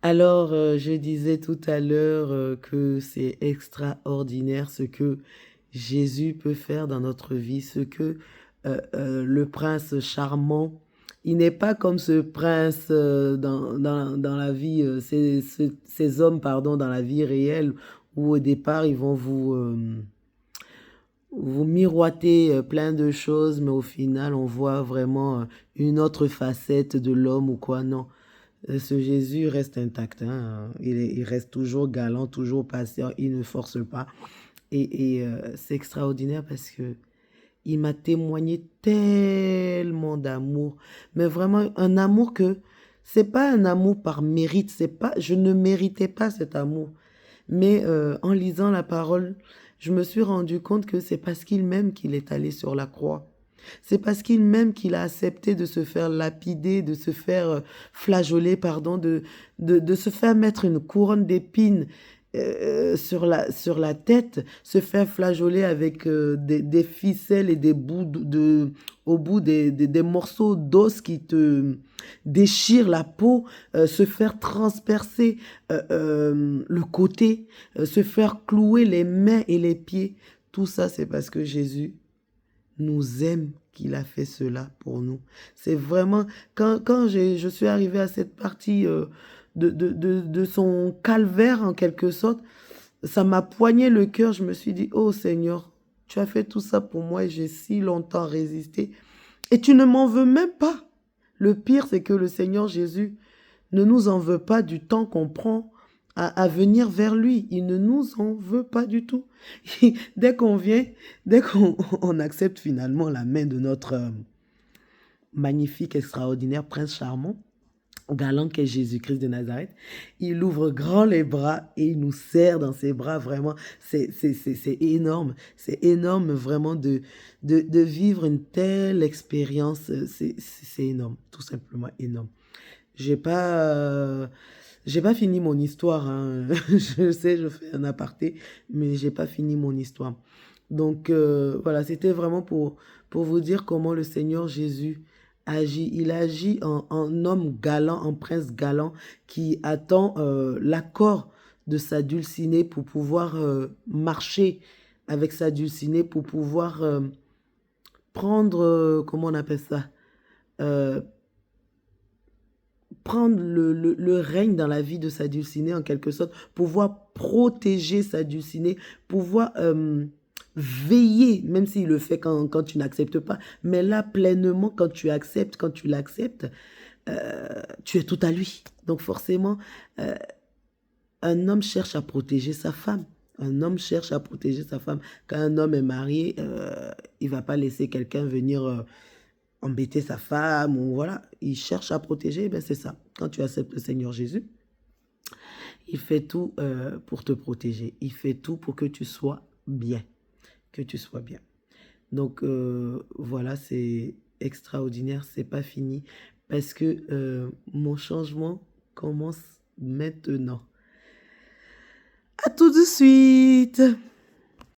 Alors, je disais tout à l'heure que c'est extraordinaire ce que Jésus peut faire dans notre vie, ce que le prince charmant, il n'est pas comme ce prince dans la vie, ces hommes, pardon, dans la vie réelle, où au départ, ils vont vous miroiter plein de choses, mais au final, on voit vraiment une autre facette de l'homme ou quoi, non. Ce Jésus reste intact, hein. Il reste toujours galant, toujours patient, il ne force pas. C'est extraordinaire parce que il m'a témoigné tellement d'amour, mais vraiment un amour que c'est pas un amour par mérite, c'est pas, je ne méritais pas cet amour. Mais en lisant la parole, je me suis rendu compte que c'est parce qu'il m'aime qu'il est allé sur la croix. C'est parce qu'il m'aime qu'il a accepté de se faire lapider, de se faire flageoler, pardon, de se faire mettre une couronne d'épines sur la tête, se faire flageoler avec des ficelles et des bouts au bout des morceaux d'os qui te déchirent la peau, se faire transpercer le côté, se faire clouer les mains et les pieds. Tout ça, c'est parce que Jésus nous aime qu'il a fait cela pour nous. C'est vraiment, quand je suis arrivée à cette partie de son calvaire en quelque sorte, ça m'a poigné le cœur. Je me suis dit, oh Seigneur, tu as fait tout ça pour moi et j'ai si longtemps résisté. Et tu ne m'en veux même pas. Le pire, c'est que le Seigneur Jésus ne nous en veut pas du temps qu'on prend à venir vers lui. Il ne nous en veut pas du tout. Dès qu'on vient, dès qu'on on accepte finalement la main de notre magnifique, extraordinaire prince charmant, galant qu'est Jésus-Christ de Nazareth, il ouvre grand les bras et il nous serre dans ses bras. Vraiment, c'est énorme. C'est énorme vraiment de vivre une telle expérience. C'est énorme, tout simplement énorme. J'ai pas, j'ai pas fini mon histoire, hein. Je sais, je fais un aparté, mais j'ai pas fini mon histoire. Donc voilà, c'était vraiment pour vous dire comment le Seigneur Jésus agit. Il agit en homme galant, en prince galant qui attend l'accord de sa dulcinée pour pouvoir marcher avec sa dulcinée, pour pouvoir prendre, comment on appelle ça, euh, prendre le règne dans la vie de sa dulcinée en quelque sorte, pouvoir protéger sa dulcinée, pouvoir veiller, même s'il le fait quand tu n'acceptes pas, mais là pleinement quand tu acceptes, quand tu l'acceptes, tu es tout à lui. Donc forcément, euh, un homme cherche à protéger sa femme. Un homme cherche à protéger sa femme. Quand un homme est marié, il va pas laisser quelqu'un venir embêter sa femme ou voilà, il cherche à protéger, ben c'est ça. Quand tu acceptes le Seigneur Jésus, il fait tout pour te protéger. Il fait tout pour que tu sois bien, que tu sois bien. Donc voilà, c'est extraordinaire, c'est pas fini parce que mon changement commence maintenant. À tout de suite.